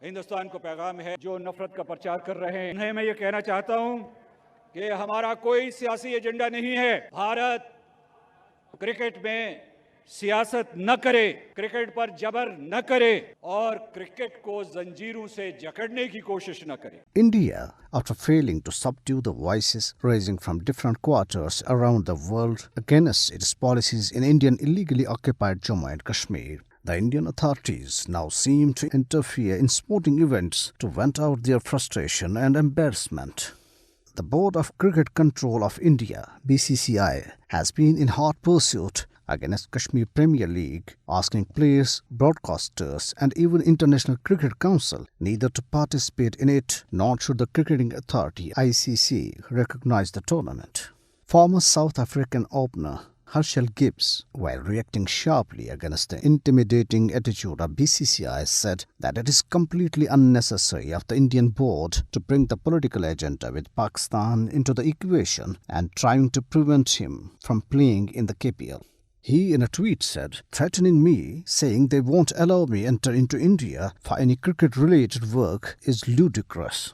हिंदुस्तान को पैगाम है जो नफरत का प्रचार कर रहे हैं उन्हें मैं ये कहना चाहता हूं कि हमारा कोई सियासी एजेंडा नहीं है। भारत क्रिकेट में सियासत न करे, क्रिकेट पर जबर न करे और क्रिकेट को जंजीरों से जकड़ने की कोशिश न करे। India, after failing to subdue the voices rising from different quarters around the world against its policies in Indian illegally occupied Jammu and Kashmir, the Indian authorities now seem to interfere in sporting events to vent out their frustration and embarrassment. The Board of Cricket Control of India, BCCI, has been in hot pursuit against Kashmir Premier League, asking players, broadcasters and even International Cricket Council neither to participate in it nor should the Cricketing Authority ICC recognize the tournament. Former South African opener Herschel Gibbs, while reacting sharply against the intimidating attitude of BCCI, said that it is completely unnecessary of the Indian board to bring the political agenda with Pakistan into the equation and trying to prevent him from playing in the KPL. He, in a tweet, said, "Threatening me, saying they won't allow me enter into India for any cricket-related work is ludicrous."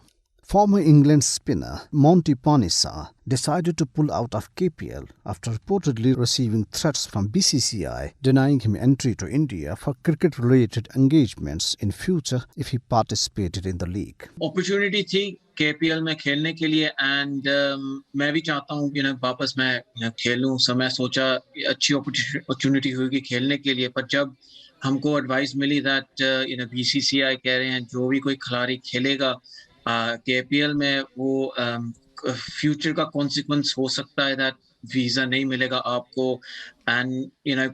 Former England spinner Monty Panesar decided to pull out of KPL after reportedly receiving threats from BCCI denying him entry to India for cricket-related engagements in future if he participated in the league. Opportunity थी KPL में खेलने के लिए and मैं भी चाहता हूँ कि वापस मैं खेलूं, so मैं सोचा अच्छी opportunity होगी खेलने के लिए, पर जब हमको advice मिली that BCCI कह रहे हैं जो भी कोई खिलाड़ी खेलेगा KPL में वो फ्यूचर का कॉन्सिक्वेंस हो सकता है that वीजा नहीं मिलेगा आपको and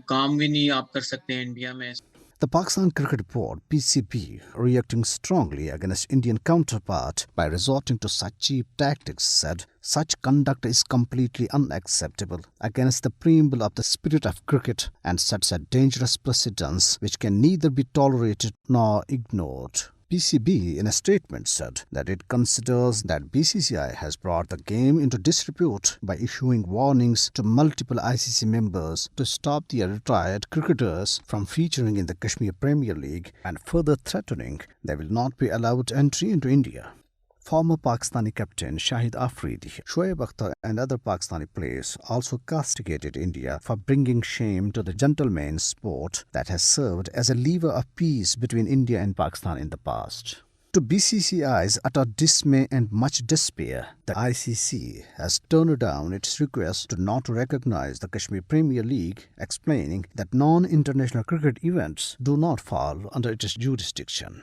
काम भी नहीं आप कर सकते हैं इंडिया में. The Pakistan Cricket Board, PCB, reacting strongly against Indian counterpart by resorting to such cheap tactics, said such conduct is completely unacceptable against the preamble of the spirit of cricket and sets a dangerous precedence which can neither be tolerated nor ignored. PCB, in a statement, said that it considers that BCCI has brought the game into disrepute by issuing warnings to multiple ICC members to stop their retired cricketers from featuring in the Kashmir Premier League and further threatening they will not be allowed entry into India. Former Pakistani captain Shahid Afridi, Shoaib Akhtar and other Pakistani players also castigated India for bringing shame to the gentleman's sport that has served as a lever of peace between India and Pakistan in the past. To BCCI's utter dismay and much despair, the ICC has turned down its request to not recognize the Kashmir Premier League, explaining that non-international cricket events do not fall under its jurisdiction.